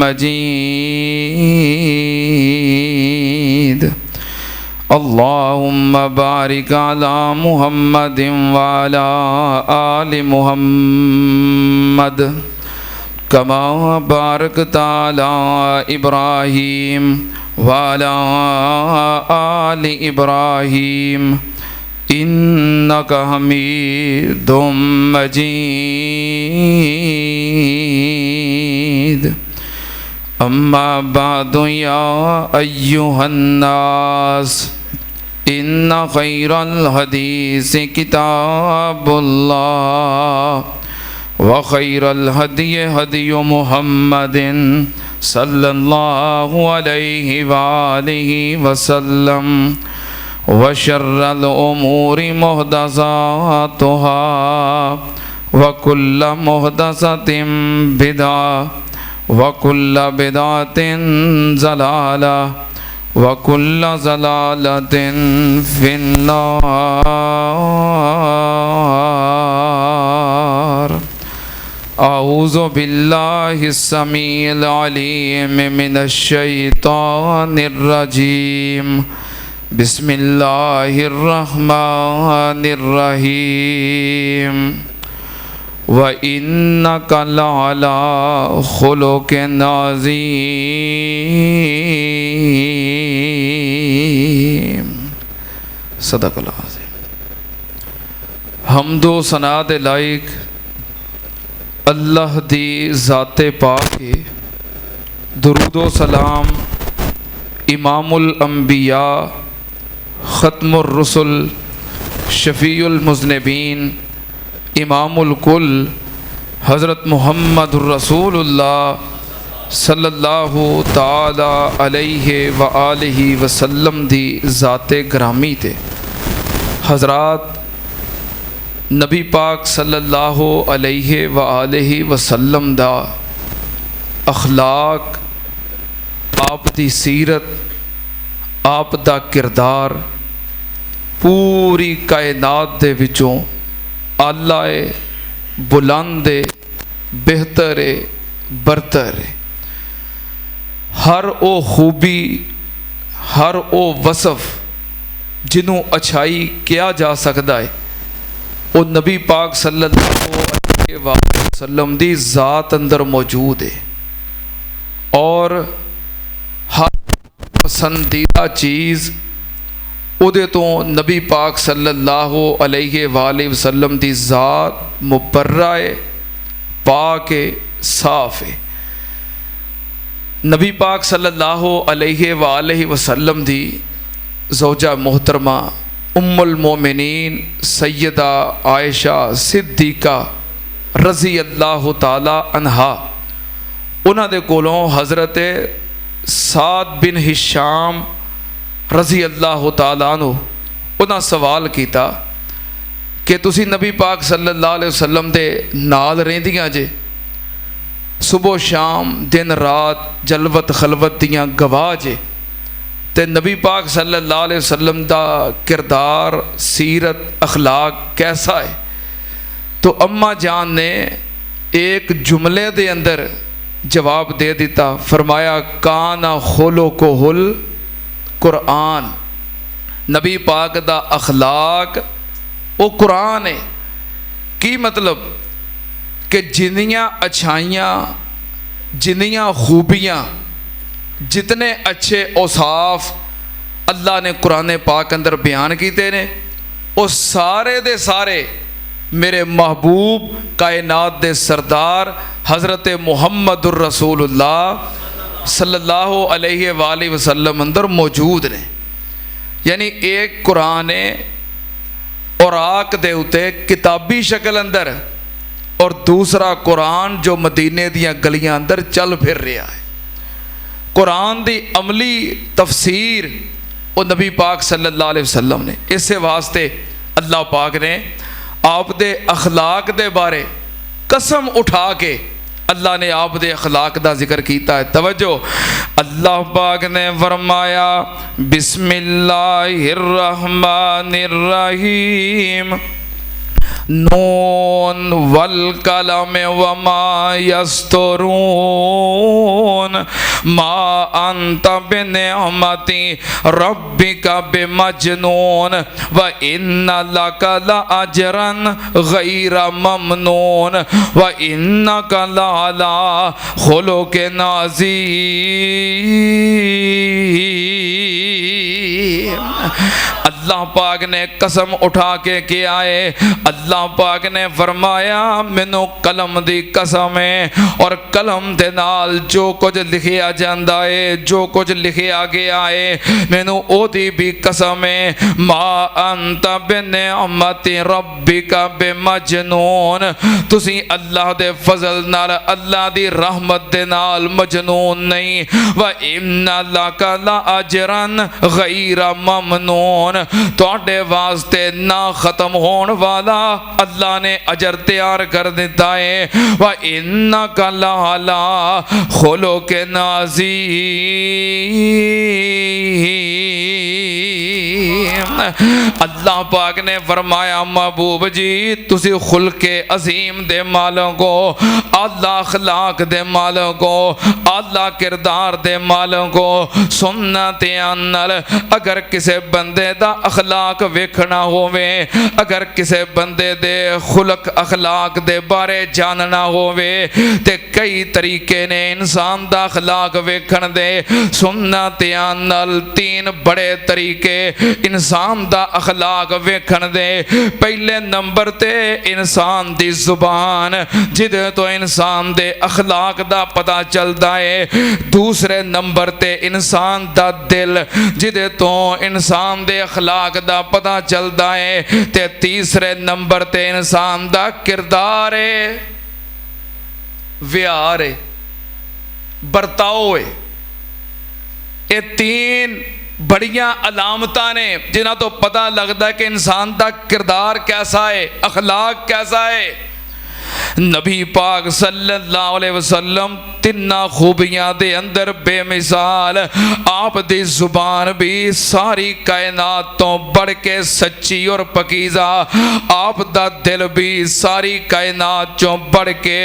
मजीद। अल्लाहुम्मा बारिक अला मुहम्मदिन व अला आलि मुहम्मद कमा बारकता अला इब्राहीम व अला आलि इब्राहीम इन्नका हमीदुम मजीद। अम्मा बादु या अय्युहन्नास इन्ना खैरल हदीस किताबुल्लाह व खैरल हदी हदी मुहम्मदिन सल्लल्लाहु अलैहि व आलिहि वसल्लम व शर्रल उमूरि मुहदसातुहा व कुल्ल मुहदसतिन बिदअ व कुल्ल बिदअतिन ज़लाला व कुल्ल ज़लालतिन फिन्नार। औज़ु बिल्लाहिस समीइल अलीम मिनश शैतानिर रजीम। बिस्मिल्लाहिर रहमानिर रहीम। व इन्नका लअला खुलुक़िन अज़ीम। सदक़ल्लाहु अज़ीम। हम्दो सना दे लायक अल्लाह दी ज़ाते पाक है। दुरूदो सलाम इमामुल अंबिया ख़त्मुर रुसुल शफ़ीउल मुज़निबीन इमामुल कुल हज़रत मुहम्मदुर रसूलुल्लाह सल्लल्लाहु ताला अलैहि व आलिहि वसल्लम दी ज़ाते ग्रामी ते। हज़रात नबी पाक सल्लल्लाहु अलैहि व आलिहि वसल्लम दा अखलाक, आप दी सीरत, आप दा किरदार पूरी कायनात दे विचों आला है, बुलंद है, बेहतर है, बरतर है। हर ओ खूबी, हर ओ वसफ जिन्हों अच्छाई किया जा सकता है वो नबी पाक सल्लल्लाहु अलैहि वसल्लम दी ज़ात अंदर मौजूद है। और हर पसंदीदा चीज़ उदे तो नबी पाक सल्लल्लाहु अलैहि वसल्लम दी ज़ात मुबर्रा है, पाक है, साफ़ है। नबी पाक सल्लल्लाहु अलैहि वसल्लम दी ज़ौजा मोहतरमा उम्मुल मोमिनीन सैयदा आयशा सिद्दीक़ा रज़ी अल्लाह ताला अन्हा, उन्हां दे कोलों हज़रत साद बिन हिशाम रज़ी अल्लाह ताला अन्हु उन्हां सवाल किया कि तुसी नबी पाक सल्लल्लाहु अलैहि वसल्लम दे नाल रहिंदियां जे, सुबह शाम दिन रात जलवत खलवत दियां गवाह जे, ते नबी पाक सल्लल्लाहु अलैहि वसल्लम दा किरदार, सीरत, अखलाक कैसा है? तो अम्मा जान ने एक जुमले दे अंदर जवाब दे दिता, फरमाया काना खुलुकुहुल कुरान। नबी पाक दा अखलाक वो कुरान है। की मतलब कि जिन्नियां अच्छाइयाँ, जिन्नियां खूबियाँ, जितने अच्छे औसाफ अल्लाह ने कुरान पाक अंदर बयान किए ने, वो सारे दे सारे मेरे महबूब कायनात दे सरदार हज़रत मुहम्मदुर रसूलुल्लाह सल्लल्लाहु अलैहि वसल्लम अंदर मौजूद ने। यानी एक कुरान है और आक दे उते किताबी शक्ल अंदर, और दूसरा कुरान जो मदीने दियां गलियां अंदर चल फिर रहा है। कुरान दी अमली तफसीर वो नबी पाक सल्लल्लाहु अलैहि वसल्लम ने। इस वास्ते अल्लाह पाक ने आप दे अखलाक दे बारे कसम उठा के अल्लाह ने आप दे अखलाक दा जिक्र किया है। तवज्जो, अल्लाह पाक ने फरमाया बिस्मिल्लाहिर्रहमानिर्रहीम नून वल कलम वमा यस्तरून मा अंत बिनिअमति रब्बिका बिमजनून व इन्न लका लअजरन गैरा ममनून व इन्नका लअला खुलुकिन अज़ीम। अल्लाह पाक ने कसम उठा के किया है, अल्लाह पाक ने फरमाया मैनू कलम दी कसम है और कलम दे नाल जो कुछ लिखिया जांदा है, जो कुछ लिखिया गया है, मैनू ओदी भी कसम है। मा अंत बिनिअमति रब्बिका बिमजनून, तुसी अल्लाह दे फजल नाल, अल्लाह दी रहमत दे नाल मजनून नहीं। व इन्ना लका लअजरन गैरा ममनून, तुहाडे वास्ते ना खत्म होने वाला अल्लाह ने अजर तैयार कर दिता है। व इन्नका लअला खुलुकिन अज़ीम। अल्लाह पाक ने फरमाया महबूब जी तुसी खुल्के अजीम दे मालिक हो, आला अखलाक दे मालिक हो, आला किरदार दे मालिक हो। सुनना ध्यान नाल, अगर किसी बंदे दा अखलाक वेखना होवे, अगर किसी बंदे दे खुलक अखलाक दे बारे जानना होवे ते कई तरीके ने इंसान दा अखलाक वेखण दे। सुनना ध्यान नाल, तीन बड़े तरीके इंसान दा अखलाक वेखण दे। पहले नंबर ते इंसान दी जुबान, जिदे तो इंसान दे अखलाक दा पता चलदा है। दूसरे नंबर ते इंसान दा दिल, जिदे तो इंसान दे अखलाक दा पता चलदा है। ते तीसरे नंबर ते इंसान दा किरदार है, व्यवहार है, बर्ताव है। ये तीन बड़ियां अलामतां ने जिन्हां तो पता लगता है कि इंसान का किरदार कैसा है, अखलाक कैसा है। नबी पाक सल्लल्लाहु अलैहि वसल्लम तिन्ना खूबियां दे अंदर बेमिसाल, आप दी जुबान भी सारी कायनात तो बढ़ के सच्ची और पकीज़ा, आप दा दिल भी सारी कायनात चों बढ़ के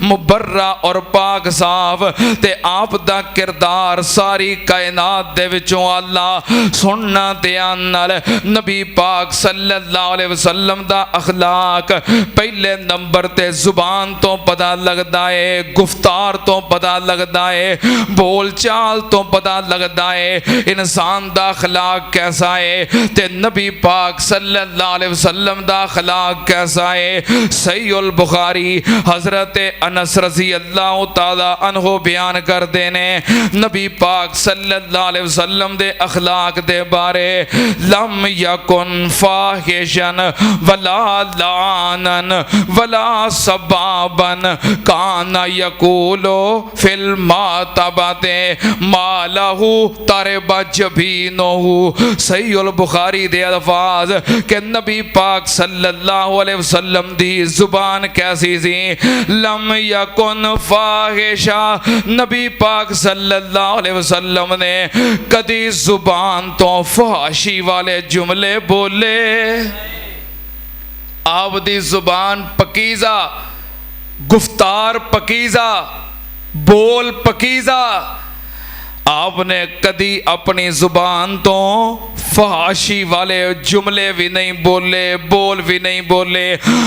मुबर्रा और पाक साफ, ते आप दा किरदार सारी कायनात दे विचों अल्लाह। सुनना ध्यान नाल, नबी पाक सल्लल्लाहु अलैहि वसल्लम दा अखलाक पहले नंबर ते जुबान तो पता लगता है, गुफ्तार तो पता लगता है, बोल चाल तो पता लगता है इंसान दा अखलाक कैसा है। ते नबी पाक सल्लल्लाहु अलैहि वसल्लम दा अखलाक कैसा है। सहीहुल बुखारी हजरत अनस रज़ी अल्लाह तआला अन्हु बयान करते ने, नबी पाक सल्लल्लाहु अलैहि वसल्लम दे अखलाक दे बारे, लम यकुन फाहिशन वला लानन वला सबाबन काना यकूलो फिल मातबते मालहू तरब जबीनहू। सहीहुल बुखारी दे अल्फाज के नबी पाक सल्लल्लाहु अलैहि वसल्लम दी जुबान कैसी सी। लम यकुन फाहिशा, नबी पाक सल्लल्लाहु अलैहि वसल्लम ने कदी जुबान तो फहाशी वाले जुमले बोले। आप दी जुबान पकीज़ा, गुफ्तार पकीज़ा, बोल पकीज़ा। आपने कदी अपनी जुबान तो फहाशी वाले जुमले भी नहीं बोले, बोल भी नहीं बोले।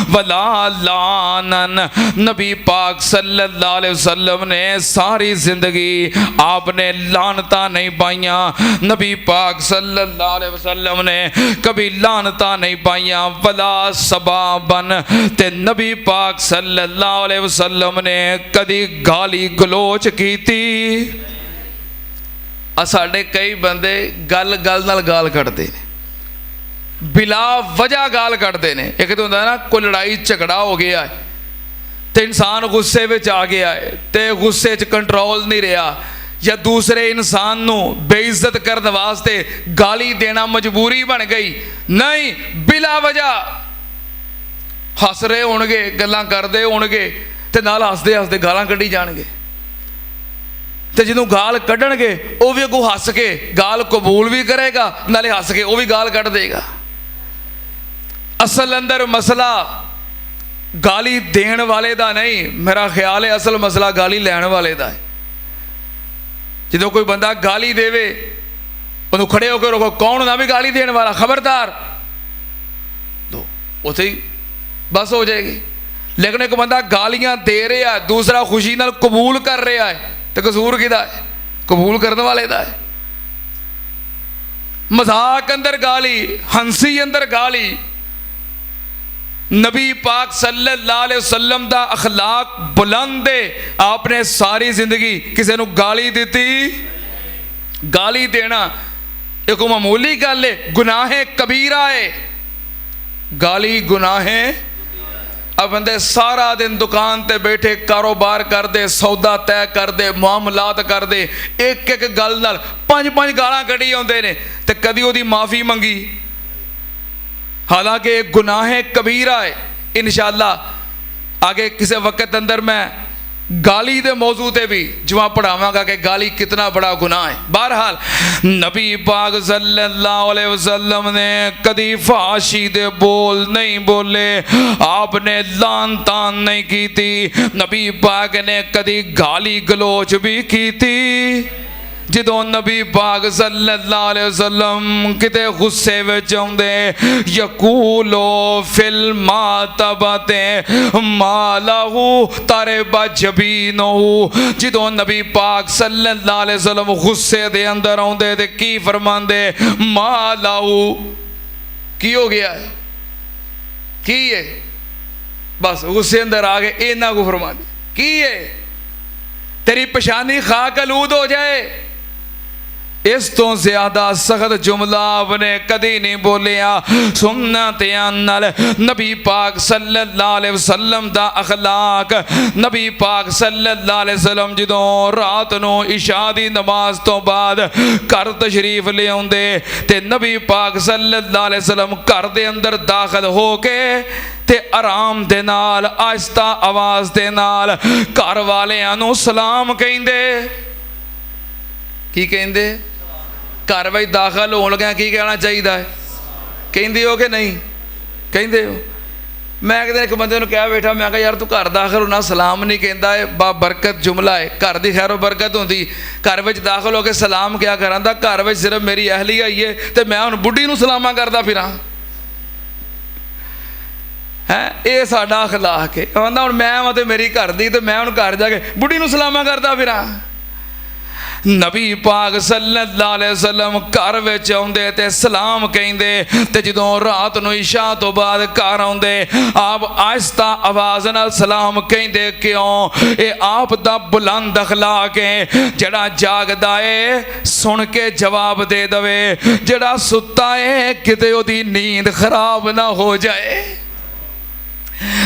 वला लानन, नबी पाक सल्लल्लाहु अलैहि वसल्लम ने सारी जिंदगी आपने लानता नहीं पाइया। नबी पाक सल्लल्लाहु अलैहि वसल्लम ने कभी लानता नहीं पाइया। वला सबाबन, ते नबी पाक सल्लल्लाहु अलैहि वसल्लम ने कदी गाली गलोच की थी। साढ़े कई बंदे गल गल नाल गाल कटते हैं, बिला वजह गाल कटते हैं। एक तो होंदा ना कोई लड़ाई झगड़ा हो गया है तो इंसान गुस्से में आ गया है तो गुस्से च कंट्रोल नहीं रहा, या दूसरे इंसान नू बेइज्जत करने वास्ते गाली देना मजबूरी बन गई। नहीं, बिला वजह हस रहे होणगे, गल्लां करदे होणगे ते नाल हसदे हसदे गालां कड्ढी जाणगे। तो जो गाल कढ़नगे वह भी अगों हस के गाल कबूल भी करेगा, नाले हस के वह भी गाल कढ़ देगा। असल अंदर मसला गाली देण वाले दा नहीं, मेरा ख्याल है असल मसला गाली लैण वाले दा है। जो कोई बंदा गाली देवे उन्होंने खड़े होकर रोको, कौन ना भी गाली देने वाला, खबरदार, तो उसे ही बस हो जाएगी। लेकिन एक बंदा गालियां दे रहा है, दूसरा खुशी नाल कबूल कर रहा है, तो कसूर किहदा है? कबूल करने वाले दा है। मजाक अंदर गाली, हंसी अंदर गाली। नबी पाक सल्लल्लाहु अलैहि वसल्लम दा अखलाक बुलंद है, आपने सारी जिंदगी किसी नूं गाली दी? गाली देना एक मामूली गल है, गुनाह कबीरा है। गाली गुनाह। अब बंदे सारा दिन दुकान ते बैठे कारोबार करते, सौदा तय करते, मामलात करते, एक एक गल नाल 5-5 गालां कढ़ी आउंदे ने, ते कदी ओदी माफ़ी मंगी। हालांकि गुनाह कबीरा है। इंशाअल्लाह आगे किसी वक्त अंदर मैं गाली दे मौजू ते भी जवां पढ़ावांगा कि गाली कितना बड़ा गुनाह है। बहरहाल नबी पाक सल्लल्लाहु अलैहि वसल्लम ने कदी फाशी दे बोल नहीं बोले, आपने लान तान नहीं की थी। नबी पाक ने कदी गाली गलोच भी की थी। ਜਦੋਂ नबी पाक सल्लल्लाहु अलैहि वसल्लम किते गुस्से विच आउंदे, यकूलो फिल मातबते मालहू तारिबा जबीनहू। ਜਦੋਂ नबी पाक सल्लल्लाहु अलैहि वसल्लम गुस्से दे अंदर आउंदे ते की फरमांदे, मालहू की हो गया है, की है, बस गुस्से अंदर आ गए, इन्ना को फरमांदे की है, तेरी पेशानी खाक आलूद हो जाए। इस तो ज्यादा सख्त जुमला आपने कदी नहीं बोलिया। सुन्नत नाल नबी पाक सल्लल्लाहु अलैहि वसल्लम दा अखलाक। नबी पाक सल्लल्लाहु अलैहि वसल्लम जदों रात नूं इशा दी नमाज तो बाद घर तशरीफ ले आउंदे ते नबी पाक सल्लल्लाहु अलैहि वसल्लम घर दे अंदर दाखिल हो के ते आराम दे नाल आहिस्ता आवाज दे नाल घर वालियां नूं सलाम कहिंदे। की कहिंदे? घर में दाखिल होने लगे की कहना चाहिए है? कहिंदे हो कि नहीं? कहिंदे हो? मैं एक दिन एक बंदे नूं कह बैठा, मैं कहा यार तू घर दाखिल होना सलाम नहीं कहता है, बा बरकत जुमला है, घर की खैरो बरकत होंदी, घर में दाखिल होकर सलाम क्या करांदा? घर में सिर्फ मेरी अहली आई है तो मैं हुण बुढ़ी नूं सलामा करदा फिरां है? ये साडा अखलाक है। कहंदा हुण मैं वां ते मेरी घर दी, तो मैं हुण घर जाके बुढ़ी नूं सलामा करदा फिरां। नबी पाक सल्लल्लाहु अलैहि वसल्लम घर विच आउंदे ते सलाम कहिंदे, ते जदों रात नूं इशा तो बाद घर आउंदे आप आहिस्ता आवाज़ नाल सलाम कहिंदे। क्यों? ये आप दा बुलंद अखलाक है। जड़ा जागदा है सुन के जवाब दे दवे, जड़ा सुत्ता है किते ओदी नींद खराब ना हो जाए।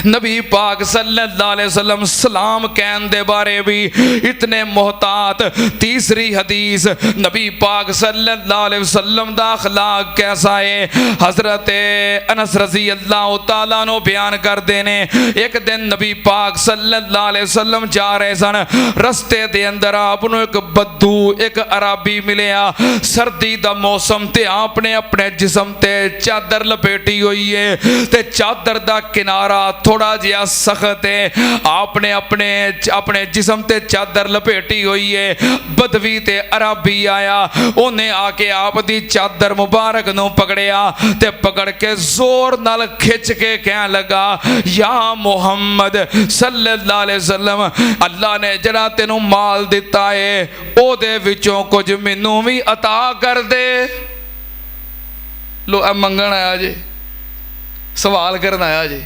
नबी पाक सल्लल्लाहु अलैहि वसल्लम सलाम कहन दे बारे भी इतने मोहतात। तीसरी हदीस नबी पाक सल्लल्लाहु अलैहि वसल्लम दा अखलाक कैसा है? हजरत अनस रज़ी अल्लाह तआला नो बयान करते ने, एक दिन नबी पाक सल्लल्लाहु अलैहि वसल्लम जा रहे सन, रस्ते दे अंदर आपनों एक बद्दू एक अराबी मिलिया। सर्दी दा मौसम ते आपने अपने जिस्म ते चादर लपेटी हुई है ते चादर दा किनारा थोड़ा जिहा सख्त है। आपने अपने अपने जिस्म ते चादर लपेटी हुई है। बदवी ते अराबी आया, उन्हें आके आप दी चादर मुबारक नूं पकड़िया ते पकड़ के जोर नाल खिंच के कहन लगा, या मुहम्मद सल्लल्लाहु अलैहि वसल्लम, अल्लाह ने जड़ा तेनों माल दिता है ओदे विचों कुछ मैनूं भी अता कर दे। लो मंगण आया जे, सवाल करन आया जे।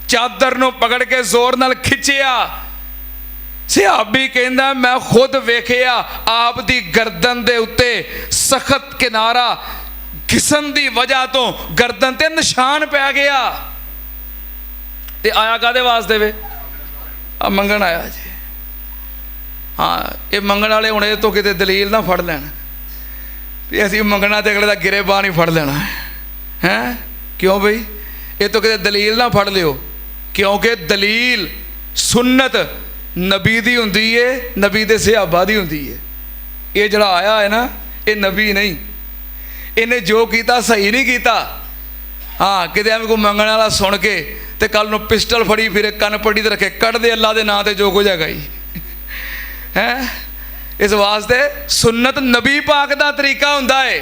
चादर नूं पकड़ के जोर नाल खिंचिया। सहाबी कहंदा मैं खुद वेखिया आप दी गर्दन दे उत्ते सख्त किनारा घिसन दी वजह तो गर्दन ते निशान पै गया। ते आया कादे वास्ते वे? आ मंगण आया जी। हाँ, ये मंगण वाले हुण इह तों किते दलील ना फड़ लैण भी असीं मंगना ते अगले दा गिरेबान ही फड़ लेना है। क्यों बई? ये तो किते दलील ना फड़ लियो, क्योंकि दलील सुन्नत नबी दी हुंदी है, नबी दे सहाबा दी हुंदी है। ये जड़ा आया है ना, ये नबी नहीं, इन्हें जो कीता सही नहीं कीता। हाँ किते एवं कोई मंगण वाला सुन के ते कल नूं पिस्टल फड़ी फिरे कन पट्टी ते रखे कट दे अल्लाह दे नां ते जो कुछ हैगा ही है। इस वास्ते सुन्नत नबी पाक दा तरीका हुंदा है।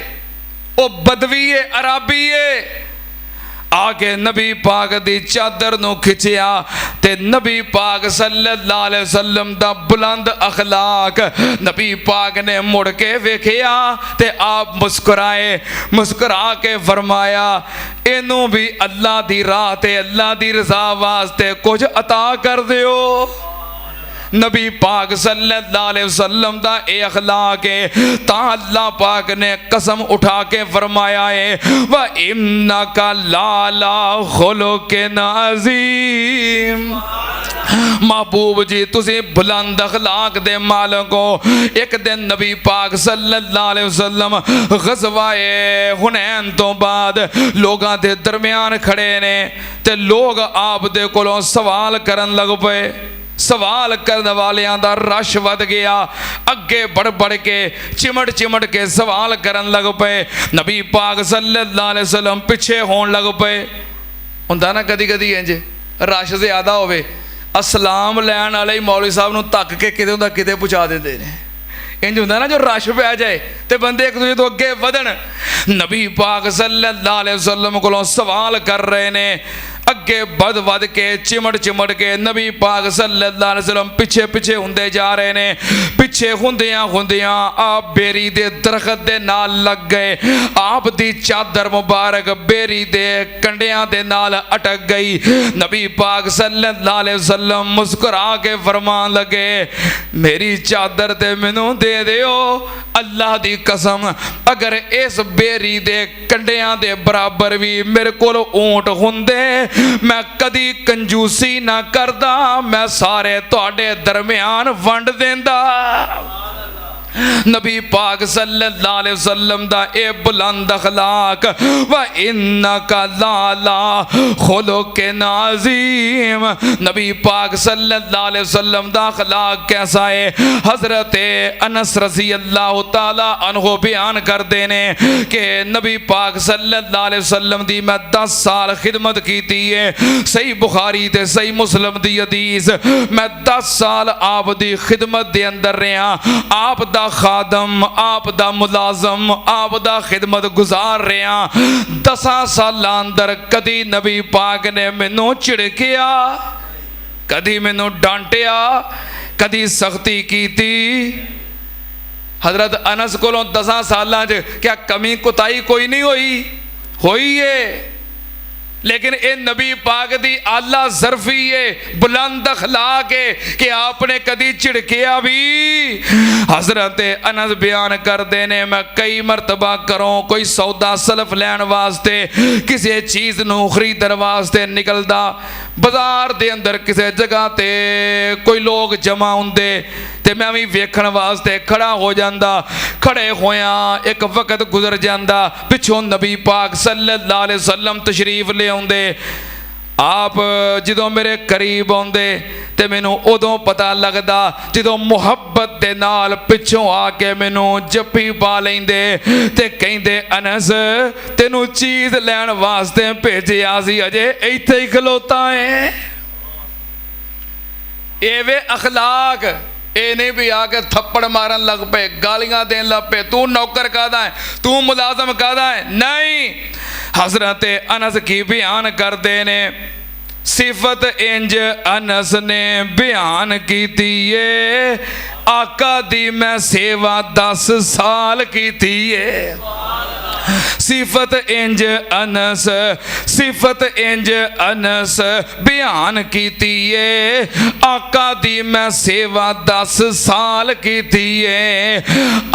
वो बदवी है अराबी है आके नबी पाक दी चादर नूं खिंचिया ते नबी पाक सल्लल्लाहु अलैहि वसल्लम दा बुलंद अखलाक नबी पाक ने मुड़ के वेखिया ते आप मुस्कुराए, मुस्कुरा के फरमाया इनू भी अल्लाह दी राह ते अल्लाह दी रज़ा वास्ते कुछ अता कर दियो। नबी पाक सल्लल्लाहु अलैहि वसल्लम दा ए अखलाक है ता अल्लाह पाक ने कसम उठा के फरमाया है व इन्नका लाला खुलुकिन अज़ीम। महबूब जी तुसी बुलंद अखलाक दे मालिक हो। एक दिन नबी पाक सल्लल्लाहु अलैहि वसल्लम गज़वाए हुनैन तो बाद लोगां दे दरमियान खड़े ने ते लोग आप दे कोलों सवाल करन लग पे। सवाल करने वालियां दा रश वध गया। अगे बढ़ बढ़ के चिमट चिमट के सवाल करन लग पे। नबी पाक सल्लल्लाहु अलैहि वसल्लम पिछे होन लग पे। हुंदा ना कदी कदी इंज रश ज़्यादा होवे असलाम लैन वाले मौलवी साहब नूं धक्क के किते हुंदा किते पहुँचा देंदे ने। इंज हुंदा ना जो रश पै जाए तो बंदे एक दूजे तो अगे वधन। नबी पाक सल्लल्लाहु अलैहि वसल्लम कोलों सवाल कर रहे ने अगे बद बद के चिमट चिमट के नबी पाक सल्लल्लाहु अलैहि वसल्लम पिछे पिछे हुंदे जा रहे ने। पिछे हुंदियां हुंदियां आप बेरी दे दरखत दे नाल लग गए। आप दी चादर मुबारक बेरी दे कंडियां दे नाल अटक गई। नबी पाक सल्लल्लाहु अलैहि वसल्लम मुस्कुरा के फरमान लगे मेरी चादर ते मैनू दे दियो। अल्लाह दी कसम अगर इस बेरी दे कंडियां दे बराबर भी मेरे कोल ऊंट हुंदे मैं कदी कंजूसी ना करदा, मैं सारे तुहाडे दरमियान वंड देंदा। नबी पाक सल्लल्लाहु अलैहि वसल्लम दा ए बुलंद अखलाक व इन्नका लाला खुलुकिन अज़ीम। नबी पाक सल्लल्लाहु अलैहि वसल्लम दा अखलाक कैसा है। हज़रत अनस रज़ी अल्लाह तआला अन्हु बयान करते ने कि नबी पाक सल्लल्लाहु अलैहि वसल्लम दी मैं 10 साल खिदमत की है। सही बुखारी ते सही मुस्लिम दी हदीस मैं 10 साल आप दी खिदमत दे अंदर रहा। आप दा खादम आप दा मुलाजम आप दा खिदमत गुजार रहा। 10 साल अंदर कदी नबी पाक ने मैनू झिड़किया, कदी मैनू डांटिया, कदी सख्ती की। हजरत अनस कोलों 10 साल क्या कमी कुताई कोई नहीं हुई है। लेकिन ये नबी पाक दी आला ज़र्फी है, बुलंद अखलाक है कि आपने कदी झिड़किया भी। हजरत अनस बयान करते ने मैं कई मरतबा करों कोई सौदा सलफ लैन वास्ते किसी चीज़ नूं खरीदण वास्ते निकलदा, बाजार दे अंदर किसी जगह ते कोई लोग जमा हुंदे ते मैं भी वेखण वास्ते खड़ा हो जांदा। खड़े होया एक वक्त गुजर जांदा, पिछों नबी पाक सल्लल्लाहु अलैहि वसल्लम तशरीफ ले आउंदे। आप जो मेरे करीब आउंदे ते मैनू उदों पता लगदा जो मुहब्बत दे नाल पिछों आके मैनू जप्पी पा लेंदे ते कहिंदे अनस तेनू चीज़ लैण वास्ते भेजिया सी अजे इत्थे ही खलोता है। एवे अखलाक ये नहीं भी आके थप्पड़ मारन लग पे, गालियां देन लग पे, तू नौकर कहदा है, तू मुलाजम कहदा है। नहीं, हजरत अनस की बयान करते ने सिफत इंज अनस ने बयान की है आका दी मैं सेवा 10 साल की है। सिफत इंज अनस बयान की है आका दी मैं सेवा 10 साल की है।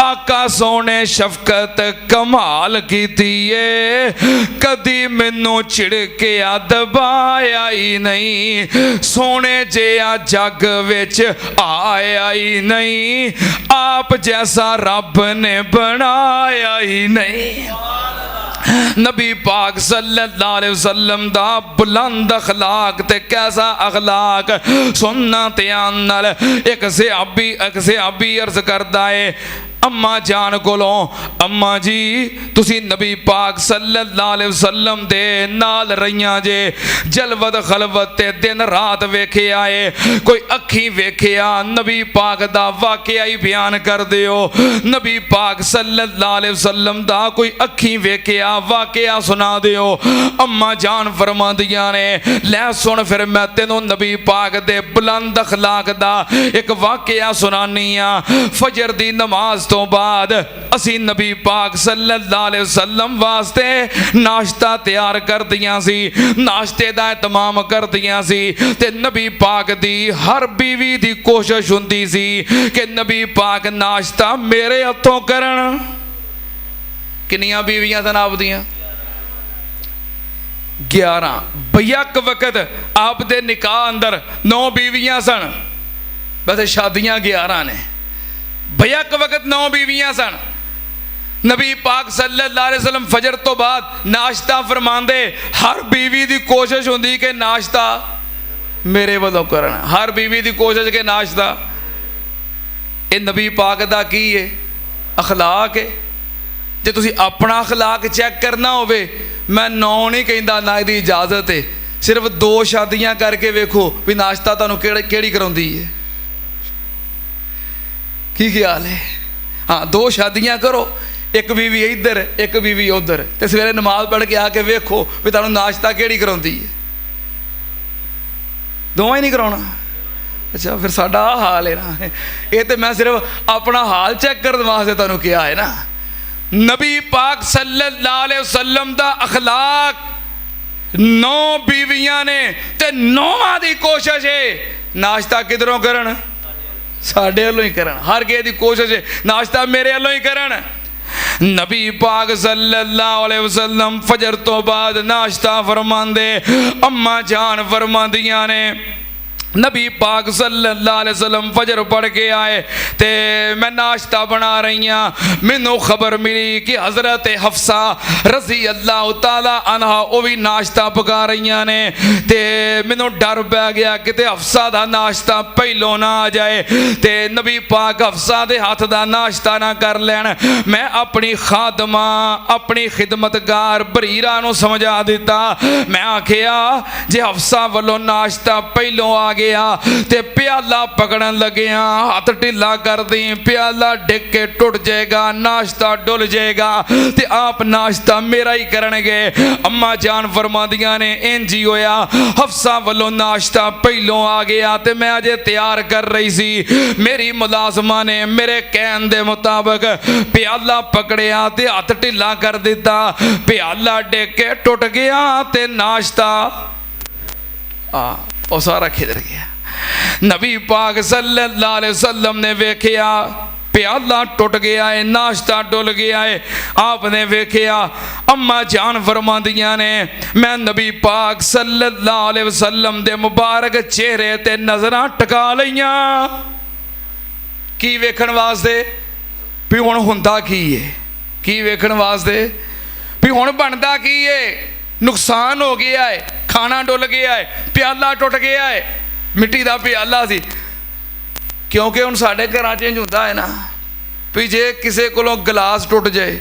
आका सोने शफकत कमाल की है, कदी मैनू छिड़किया दबाया ही नहीं, सोने जिहा जग विच आया ही नहीं, आप जैसा रब ने बनाया ही नहीं। नबी पाक सल्लल्लाहु अलैहि वसल्लम दा बुलंद अखलाक ते कैसा अखलाक सुनना ध्यान नाल। एक सहाबी अर्ज करदा है अम्मा जान कोलों, अम्मा जी तुसी नबी पाक सल्लल्लाहु अलैहि वसल्लम दे नाल रहियां जे, जलवत खलवत ते दिन रात वेखे आए, कोई अखी वेखिया नबी पाक दा वाकया ही बयान कर दियो। नबी पाक सल्लल्लाहु अलैहि वसल्लम दा कोई अखी वेखिया वाकया सुना दियो। अम्मा जान फरमांदियां ने लै सुन फिर मैं तेनों नबी पाक दे बुलंद अखलाक दा एक वाकया सुनानी आ। फजर दी नमाज तो बाद असी नबी पाक सल्लल्लाहु अलैहि वसल्लम वास्ते नाश्ता तैयार कर दियां सी, नाश्ते दा इतमाम कर दियां सी ते नबी पाक दी हर बीवी दी कोशिश हुंदी सी कि नबी पाक नाश्ता मेरे हथों करन। किन्नियां बीवियां जनाब दियां? 11। बैक वक्त आप दे निकाह अंदर 9 बीवियां सन, वैसे शादियां 11 ने। बैक वक्त 9 बीवियां सन। नबी पाक सल्लल्लाहु अलैहि वसल्लम फजर तो बाद नाश्ता फरमांदे, हर बीवी दी कोशिश हुंदी कि नाश्ता मेरे वालों करना, हर बीवी दी कोशिश के नाश्ता। ये नबी पाक दा की है? अखलाक है। जे तुसी अपना अखलाक चेक करना होवे, मैं 9 नहीं कहंदा, ना इहदी इजाजत है, सिर्फ 2 शादियां करके वेखो भी नाश्ता तुहानूं केड़ी कराउंदी है। की ख्याल है? हाँ, 2 शादियां करो, एक बीवी इधर एक बीवी उधर, तो सवेरे नमाज पढ़ के आके वेखो भी तुहानूं नाश्ता केड़ी कराउंदी है। दोवें ही नहीं कराउणा। अच्छा, फिर साडा हाल है ना। ये तो मैं सिर्फ अपना हाल चेक करने वास्ते तुहानूं कहा है ना। नबी पाक सल्लल्लाहु अलैहि वसल्लम दा अखलाक 9 बीवियां ने ते 9वां दी कोशिश है नाश्ता किधरों करन? साडे वालों ही करन। हर किसी दी कोशिश है नाश्ता मेरे वालों ही करन। नबी पाक सल्लल्लाहु अलैहि वसल्लम फजर तो बाद नाश्ता फरमांदे। अम्मा जान फरमांदियां ने नबी पाक सल्लल्लाहु अलैहि वसल्लम फजर पढ़ के आए ते मैं नाश्ता बना रही हाँ, मैनू खबर मिली कि हज़रत हफ्सा रज़ी अल्लाह ताला अन्हा वो भी नाश्ता पका रही ने ते मैनू डर पै गया किते हफ्सा दा नाश्ता पहलों ना आ जाए ते नबी पाक हफ्सा दे हाथ दा नाश्ता ना कर लैन। मैं अपनी खादमा अपनी खिदमतगार बरीरा नू समझा दिता। मैं आखिया जे हफ्सा वालों नाश्ता पहलों आ गया ते प्याला पकड़न लगिया, हाथ ढिला कर दी, प्याला डिग के टुट जाएगा, नाश्ता डुल जाएगा ते आप नाश्ता मेरा ही करनगे। अम्मा जान फरमादियां ने इंज ही होया, हफ्सा वालों नाश्ता पहलों आ गया ते मैं अजे तैयार कर रही सी, मेरी मुलाजमा ने मेरे कहन दे मुताबिक प्याला पकड़िया ते हाथ ढिला कर दिता, प्याला डिग के टुट गया ते नाश्ता और सारा खिदर गया। नबी पाक सल्लल्लाहु अलैहि वसल्लम ने वेखिया प्याला टुट गया है, नाश्ता डुल गया है। आपने वेखिया अम्मा जान फरमादियां ने मैं नबी पाक सल्लल्लाहु अलैहि वसल्लम दे मुबारक चेहरे ते नजरां टका लईयां। की वेखण वास्ते भी हुण हुंदा की है, की वेखण वास्ते भी हुण बनदा की है। नुकसान हो गया है, खाना डुल गया है, प्याला टुट गया है, मिट्टी का प्याला सी। क्योंकि हुण साडे घरां च इंज हुंदा है ना भी जे किसी कोलों गिलास टुट जाए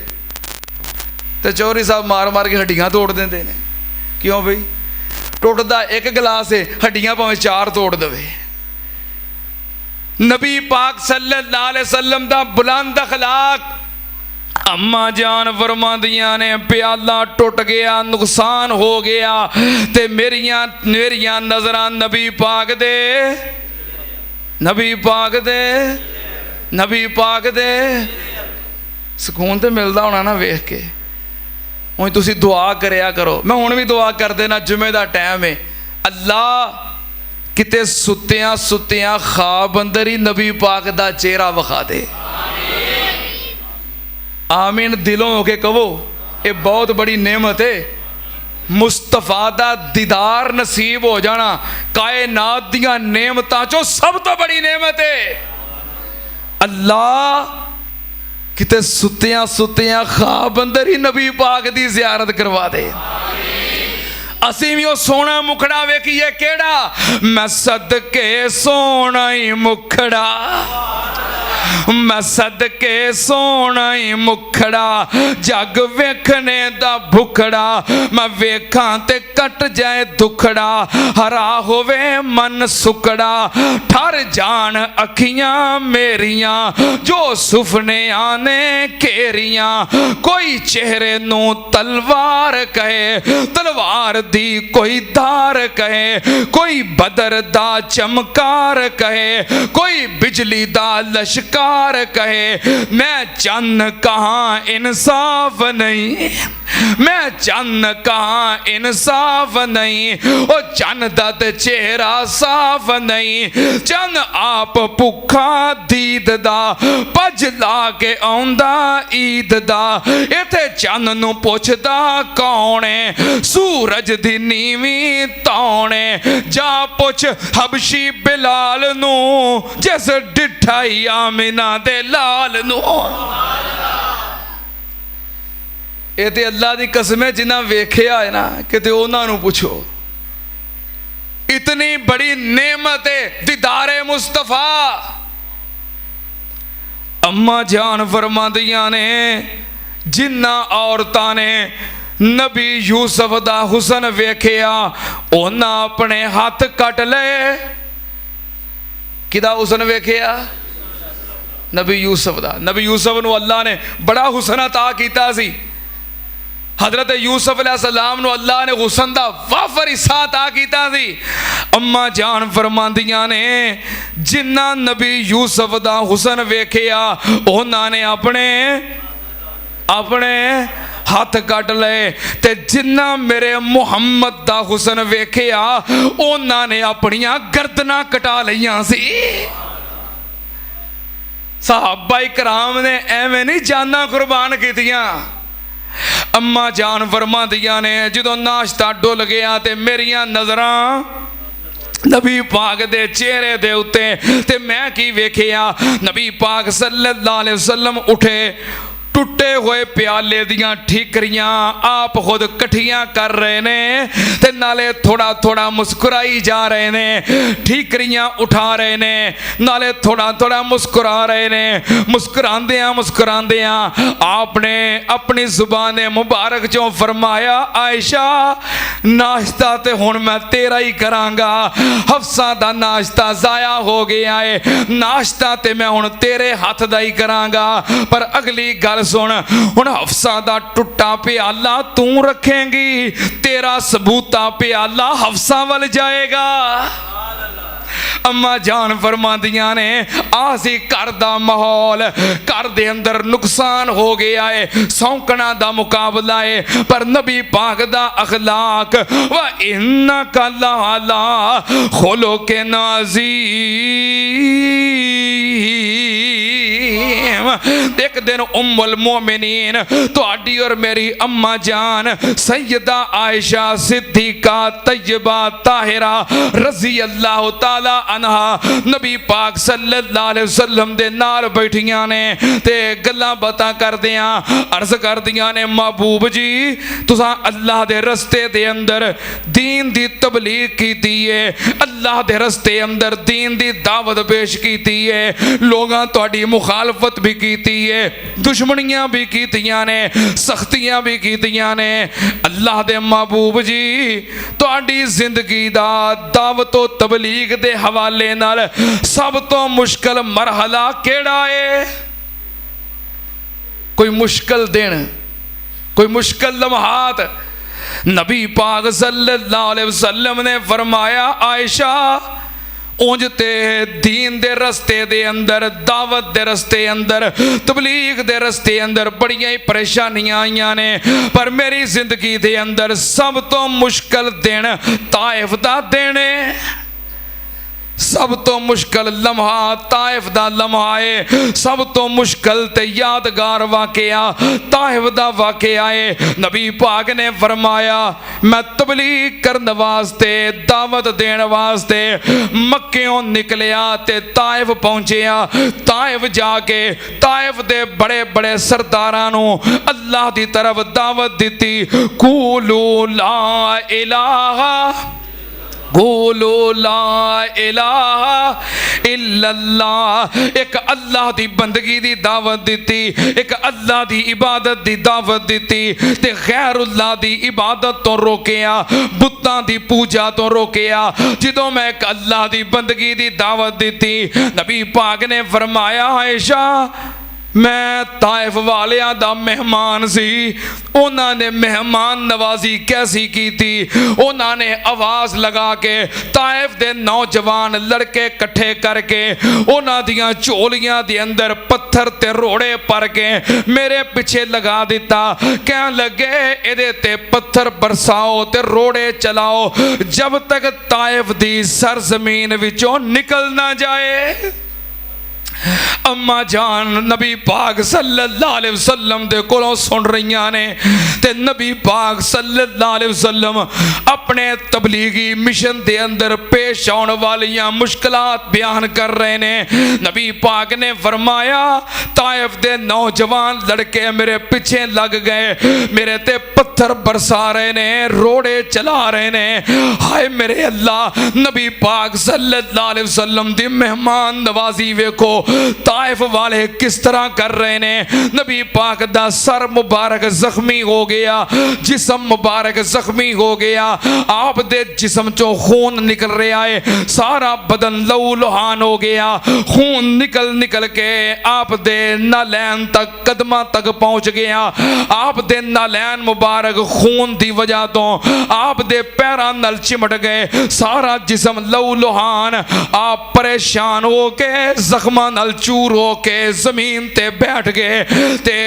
तो चौधरी साहब मार मार के हड्डियां तोड़ देंदे ने। क्यों बई टुटदा एक गिलास है, हड्डियां भावें 4 तोड़ देवे। नबी पाक सल्लल्लाहु अलैहि वसल्लम दा बुलंद अखलाक। अम्मा जान फरमादियां ने प्याला टुट गया, नुकसान हो गया ते मेरियां नजरां नबी पाक दे सुकून तो मिलता होना ना वेख के। हुण तुसीं दुआ करया करो, मैं हुण भी दुआ कर देना, जुमे दा टाइम है, अल्लाह किते सुत्तियां सुत्तियां ख्वाब अंदर ही नबी पाक दा चेहरा विखा दे। आमीन दिलों होके कहो, ये बहुत बड़ी नेमत है। मुस्तफा दा दीदार नसीब हो जाना कायनात दियां नेमतां चों सब तो बड़ी नेमत है। अल्लाह किते सुत्तियां सुत्तियां ख्वाब अंदर ही नबी पाक दी ज़ियारत करवा दे। असीं भी वो सोना मुखड़ा वेखिए केड़ा, मैं सदके सोना ही मुखड़ा मैं सदके सोना ही मुखड़ा जग वेखने दा भुखड़ा मैं वेखां ते कट जाए दुखड़ा हरा होवे मन सुकड़ा ठर जान अखियां मेरियां जो सुफने आने घेरियां कोई चेहरे नू तलवार कहे तलवार दी कोई धार कहे कोई बदर दा चमकार कहे कोई बिजली दा लश्कार कहे मैं चन्न कहाँ इंसाफ नहीं मैं चन्न कहाँ इंसाफ नहीं ओ चन्न दा ते चेहरा साफ नहीं चन्न आप भुखा दीद दा भज ला के आउंदा ईद दा इथे चन्न नू पुछदा कौन है सूरज दी नीवी तौण है जा पुछ हबशी बिलाल नू जिस डिठाई आमिना दे लाल नू ये तो अल्लाह की कसम है जिन्हें वेख्या है ना किते उन्होंने पूछो इतनी बड़ी नेमत है दीदारे मुस्तफा अम्मा जान फरमादियां ने जिन्ना औरतां ने नबी यूसुफ दा हुसन वेख्या उन्हां अपने हाथ कट ले किदा हुसन वेख्या नबी यूसुफ दा नबी यूसुफ नू अल्लाह ने बड़ा हुसन अता कीता सी हजरत यूसुफ अलैहिस्सलाम नू अल्लाह ने हुसन दा वाफर हिस्सा अता कीता सी अम्मा जान फरमांदियां ने जिन्ना नबी यूसुफ दा हुसन वेख्या उन्हां ने अपने अपने हाथ कट ले ते जिन्ना मेरे मुहम्मद दा हुसन वेख्या उन्हां ने अपनियां गर्दनां कटा लईयां सी सहाबा इकराम ने एवें नहीं जाना कुर्बान कीतियां अम्मा जान फरमादियां ने जो नाश्ता डुल गया ते मेरियां नजरां नबी पाक दे चेहरे दे उत्ते ते मैं की वेख्या नबी पाक सल्लल्लाहु अलैहि वसल्लम उठे टुटे हुए प्याले दियां ठीकरियां आप खुद कट्ठियां कर रहे ने ते नाले थोड़ा थोड़ा मुस्कुराई जा रहे ने ठीकरियां उठा रहे ने नाले थोड़ा थोड़ा मुस्कुरा रहे ने मुस्कुरांदियां आपने अपनी जुबान मुबारक चों फरमाया आयशा नाश्ता ते हुण मैं तेरा ही करांगा हफ्सा दा नाश्ता जाया हो गया है नाश्ता ते मैं हुण तेरे हाथ दा ही करांगा पर अगली गल सुन हुण हफ्सा दा टुटा प्याला तू रखेंगी तेरा सबूता प्याला हफ्सा वल जाएगा अम्मा जान फरमादियां ने आसी घर दा माहौल घर दे अंदर नुकसान हो गया है सौंकना दा मुकाबला है पर नबी पाक दा अखलाक व इन्नका लअला खुलुक़िन अज़ीम एक दिन उम्मुल मोमिनीन तुहाडी और मेरी अम्मा जान सैयदा आयशा सिद्दीका तैयबा ताहिरा रज़ी अल्लाह ताला अनहा नबी पाक सल्लल्लाहु अलैहि वसल्लम दे नाल बैठियां ने ते गल्लां बातां करदियां अर्ज करदियां ने महबूब जी तुसां अल्लाह दे रस्ते दे अंदर दीन दी तबलीग कीती है अल्लाह दे रस्ते अंदर दीन दी दावत पेश कीती है लोगां तुहाडी मुखालफत भी कीती है दुश्मनियां भी कीतियां ने सख्तियां भी कीतियां ने अल्लाह दे महबूब जी तुहाडी जिंदगी दा दावत तो तबलीग दे हवाले नाल सब तो मुश्किल मरहला केड़ा है कोई मुश्किल दिन कोई मुश्किल लम्हात नबी पाक सल्लल्लाहु अलैहि वसल्लम ने फरमाया आयशा उंज ते दीन दे रस्ते दे अंदर दावत दे रस्ते अंदर तबलीग दे रस्ते अंदर बड़ियां ही परेशानियां आईयां ने पर मेरी जिंदगी दे अंदर सब तो मुश्किल दिन ताइफ दा दिन है सब तो मुश्किल लम्हा ताइफ दा लम्हा है सब तो मुश्किल ते यादगार वाकया ताइफ दा वाकया है नबी पाक ने फरमाया मैं तबलीग करने वास्ते दावत देने वास्ते मक्कियों निकलिया ते ताइफ पहुंचिया ताइफ जाके ताइफ दे बड़े बड़े सरदारां नू अल्लाह दी तरफ दावत दी कूलू ला इलाहा कूलू ला इलाहा इल्लल्लाह, एक अल्लाह दी बंदगी दी दावत दिती, एक अल्लाह दी इबादत दी दावत दिती ते गैरुल्लाह दी इबादत तो रोकिया, बुत्तां दी पूजा तो रोकिया। जिदों मैं एक अल्लाह दी बंदगी दी दावत दिती, नबी पाक ने फरमाया आयशा मैं ताइफ वालियां दा मेहमान सी, उन्होंने मेहमान नवाजी कैसी की थी, उन्होंने आवाज़ लगा के ताइफ दे नौजवान लड़के इकट्ठे करके उन्हों दियां झोलियां दे अंदर पत्थर ते रोड़े भर के मेरे पीछे लगा दिता। कह लगे इहदे ते पत्थर बरसाओ ते रोड़े चलाओ जब तक ताइफ दी सरजमीन विचों निकल ना जाए। अम्मा जान नबी पाक सल्लल्लाहु अलैहि वसल्लम दे कोलों सुन रही ने ते नबी पाक सल्लल्लाहु अलैहि वसल्लम अपने तबलीगी मिशन दे अंदर पेश आने वालियां मुश्किलात बयान कर रहे ने। नबी पाक ने फरमाया ताइफ दे नौजवान लड़के मेरे पीछे लग गए, मेरे ते पत्थर बरसा रहे ने, रोड़े चला रहे ने। हाय मेरे अल्लाह, नबी पाक सल्लल्लाहु अलैहि वसल्लम दी मेहमान नवाजी वेखो ताइफ वाले किस तरह कर रहे ने। नबी पाक दा सर मुबारक जख्मी हो गया, जिस्म मुबारक जख्मी हो गया, आप दे जिस्म चो खून निकल रहा है, सारा बदन लहू लुहान हो गया, खून निकल निकल के आप दे नालैन तक कदमा तक पहुंच गया। आप दे नालैन मुबारक खून दी वजह तो आप दे पैरां नाल चिमट गए, सारा जिस्म लहू लुहान। आप परेशान हो के जख्मां नाल चूर हो के जमीन ते बैठ गए ते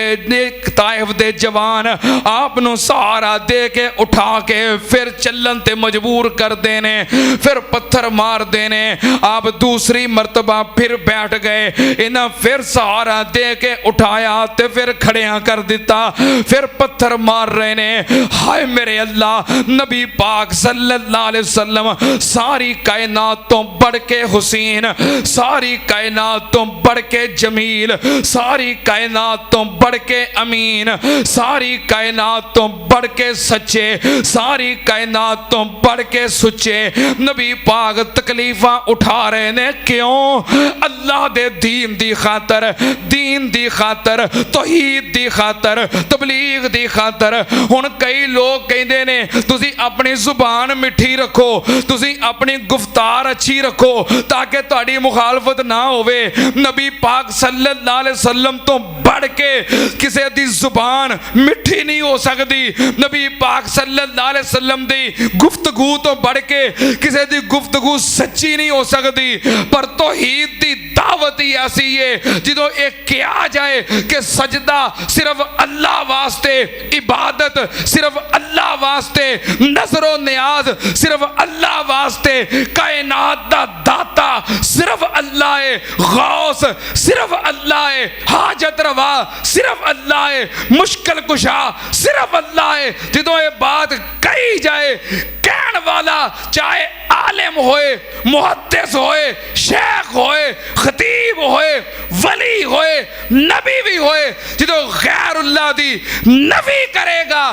ताइफ दे जवान आप नु सहारा दे के उठा के फिर चलन ते मजबूर कर देने, फिर पत्थर मार देने। आप दूसरी मर्तबा फिर बैठ गए, इन्हें फिर सहारा दे के उठाया ते फिर खड़िया कर दिता, फिर पत्थर मार रहे ने। हाय मेरे अल्लाह, नबी पाक सल्लल्लाहु अलैहि वसल्लम सारी कायनात तो बढ़ के हुसैन, सारी कायनात तो बढ़ के जमील, सारी कायनात तो बढ़ के अमीन, सारी कायनात तो बढ़ के सच्चे, सारी कायनात तो बढ़ के सुच्चे नबी पाक तकलीफां उठा रहे ने। क्यों? अल्लाह दे दीन दी खातर, दीन दी खातर, तौहीद दी खातर, तबलीग दी खातर। हुण कई लोग कहंदे ने तुसी अपनी जुबान मिठी रखो, तुसी अपनी गुफ्तार अच्छी रखो ताकि तुहाडी मुखालफत ना होवे। नबी पाक सल्लल्लाहु अलैहि वसल्लम तो बढ़ के किसी दी जुबान मिठी नहीं हो सकती। नबी पाक सल्लल्लाहु अलैहि वसल्लम दी गुफ्तगू तो बढ़ के किसी दी गुफ्तगू सच्ची नहीं हो सकती। पर तौहीद दी दावत ही ऐसी है जो एक किया जाए कि सजदा सिर्फ अल्लाह वास्ते, इबादत सिर्फ अल्लाह वास्ते, नजरो नियाज सिर्फ अल्लाह वास्ते, कायनात दा दाता सिर्फ अल्लाह है, गौस सिर्फ अल्लाह है, हाजत रवा सिर्फ अल्लाह है, मुश्किल कुशा सिर्फ अल्लाह है। जो ये बात कही जाए, कहने वाला चाहे आलिम होए, मुहद्दिस होए, शेख होए, खतीब होए, वली होए, नबी भी होए, जो गैरुल्लाह दी नबी करेगा,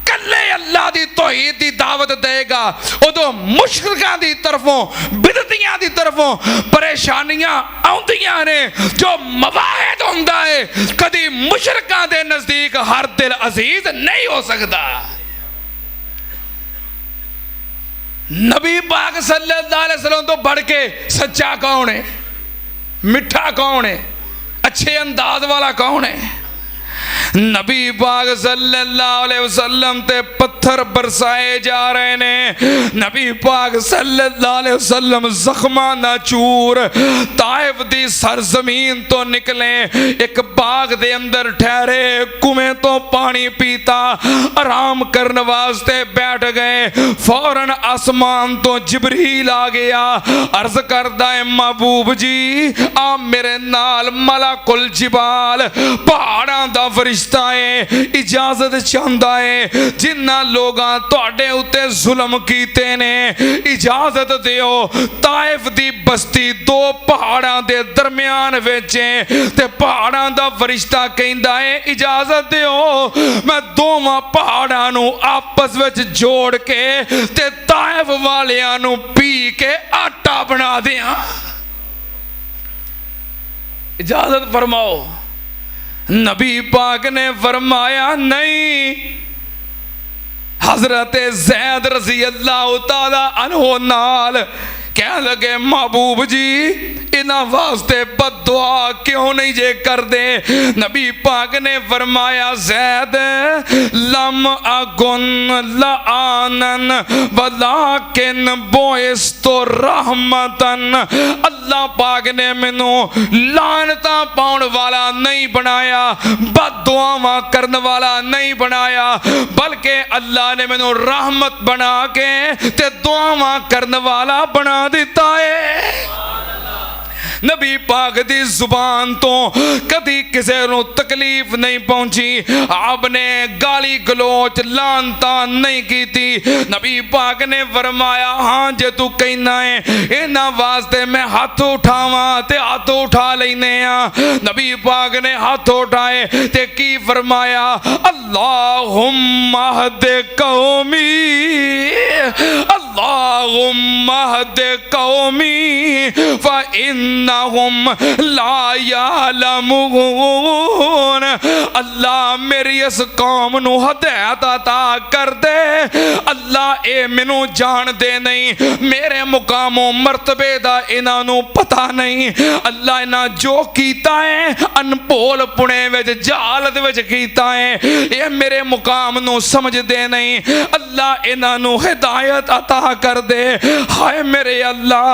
कल्ले अल्लाह दी तौहीद दी दावत देगा, उदों मुशरिकां दी तरफों, बिदतियां दी तरफों परेशानियां आउंदियां ने। जो मवाहिद हुंदा है कदी मुशरिकां दे नजदीक हर दिल अजीज नहीं हो सकता। नबी पाक सल्लल्लाहु अलैहि वसल्लम तो बढ़ के सच्चा कौन है, मिठा कौन है, अच्छे अंदाज वाला कौन है? नबी पाक सल्लल्लाहु अलैहि वसल्लम ते पत्थर बरसाए जा रहे ने। नबी पाक सल्लल्लाहु अलैहि वसल्लम जख्मा ना चूर ताइफ दी सरजमीन तो निकले, एक बाग दे अंदर ठहरे, कुएं तो पानी पीता, आराम करने वास्ते बैठ गए। फौरन आसमान तो जिब्रील आ गया, अर्ज करदा है महबूब जी आप मेरे नाल मलाकुल जिबाल पहाड़ां दा फरिश्ता है, इजाजत चाहता है जिन्ना लोगां तुहाडे उत्ते जुल्म कीते ने, इजाजत दियो। ताइफ दी बस्ती दो पहाड़ां दे दरमियान विच है ते पहाड़ां दा फरिश्ता कहंदा है इजाजत दियो मैं दोवां पहाड़ां नू आपस विच जोड़ के ते ताइफ वालियां नू पी के आटा बना दियां। इजाजत फरमाओ। नबी पाक ने फरमाया नहीं। हजरत ज़ैद रज़ी अल्लाह तआला अन्हु नाल कह लगे महबूब जी इन्हां वास्ते बददुआ क्यों नहीं जे कर दे। नबी पाक ने फरमाया ज़ैद लम अगुन लानन वलाकिन बोइस्तु रहमतन। अल्लाह पाक ने मैनू लानता पाउण वाला नहीं बनाया, बददुआवां करन वाला नहीं बनाया, बल्कि अल्लाह ने मैनू रहमत बना के ते दुआवां करन वाला बना दिता है। नबी पाक दी जुबान तो कदी किसी नूं तकलीफ नहीं पहुंची। आपने गाली गलोच लानता नहीं की थी। नबी पाक ने फरमाया हाँ जे तू कहना है इन्हां वास्ते मैं हाथ उठावा ते हाथ उठा लेने आ। नबी पाक ने हाथ उठाए ते की फरमाया अल्लाहुम्मा हद कौमी, अल्लाहुम्मा हद कौमी फ इन्नहुम ला यालमून। अल्लाह मेरी इस कौम नू हदायत अता कर दे। अल्लाह ए मैनू जान दे नहीं, मेरे मुकामो मरतबे दा इन्हां नू पता नहीं। अल्लाह इन्हां जो कीता है अनभोल पुणे विच जालत विच कीता है, ये मेरे मुकाम नू समझदे नहीं। अल्लाह इन्हां नू हिदायत अता कर दे। हाय मेरे अल्लाह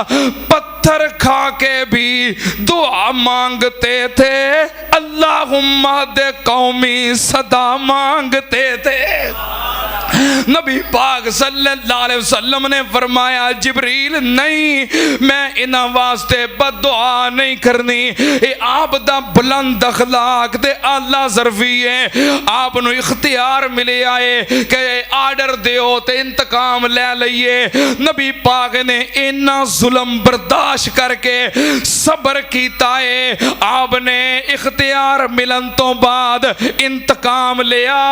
पत्थर खा के भी दुआ मांगते थे, अल्लाहुम्मा दे कौमी सदा मांगते थे। नबी पाक सल्लल्लाहु अलैहि वसल्लम ने फरमाया जिब्रील नहीं मैं इन्हां वास्ते बददुआ नहीं करनी। ये आप दा बुलंद अखलाक ते आला ज़रफी है। आप नू इख्तियार मिले आए कि आर्डर दिओ ते इंतकाम ले लईए। नबी पाक ने इन्ना जुल्म बर्दाश्त करके सब्र कीता है। आपने इख्तियार मिलन तो बाद इंतकाम लिया।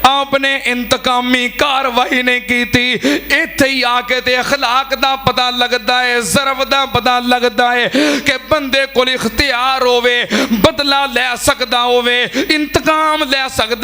आपने इंतकामी कार्रवाई नहीं की थी। इत्थे ही आके ते अखलाक दा पता लगता है, ज़रफ दा पता लगता है कि बंदे कोल इख्तियार होवे, बदला ले सकदा होवे, इंतकाम ले सकदा